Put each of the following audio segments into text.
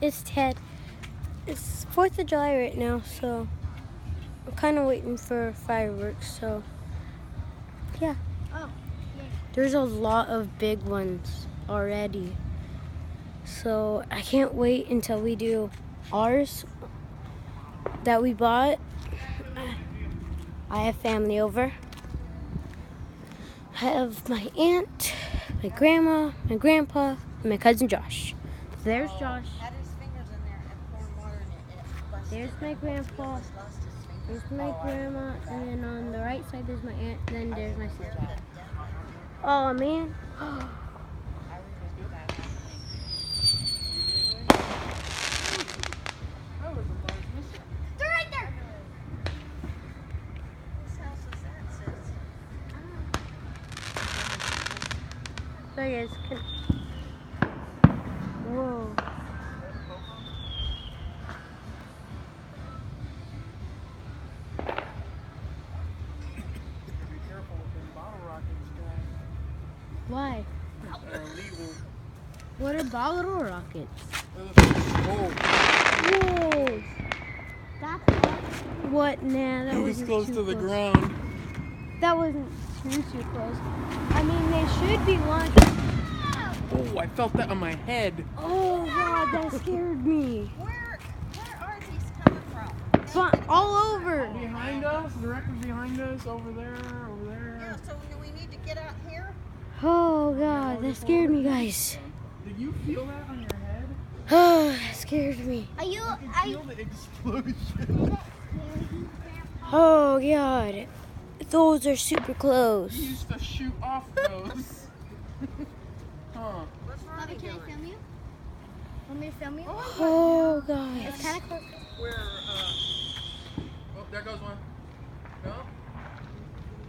It's Ted. It's 4th of July right now, so I'm kind of waiting for fireworks, so yeah. Oh, yeah. There's a lot of big ones already. So I can't wait until we do ours that we bought. I have family over. I have my aunt, my grandma, my grandpa, and my cousin Josh. So there's Josh. Had his fingers in there and poured water in it. It busted. There's my grandpa. Lost his fingers. There's my grandma, and then on the right side there's my aunt, and then there's my sister. Oh man. They're right there. Whose house is that, sis? So guys, whoa. Be careful with them bottle rockets, guys. Why? They're illegal. What are bottle rockets? Oh, Whoa. That's what? Nah, that it was wasn't close too to the close. ground. That wasn't too close. I mean, they should be launched. Oh, I felt that on my head. Oh God, that scared me. Where are these coming from? But all over. Behind us, directly behind us, over there, over Yeah, there. so we need to get out here? Oh God, that scared me, guys. Did you feel that on your head? Oh, that scared me. Are you? I could feel the explosion. Oh God, those are super close. You used to shoot off those. Huh. What's Bobby, Ronnie can I doing? film you? Want me to film you? Oh God. It's kind of close. Where, oh, there goes one. No?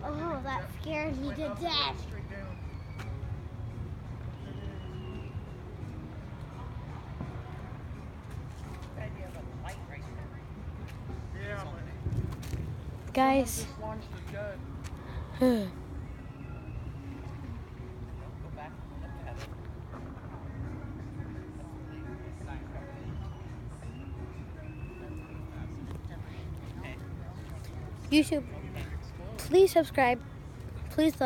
Oh, that scared me Went to up, death. straight down. Glad you have a light right there. Yeah, but Guys. just launched a gun. Huh. Go back and look at it. YouTube, please subscribe. Please like.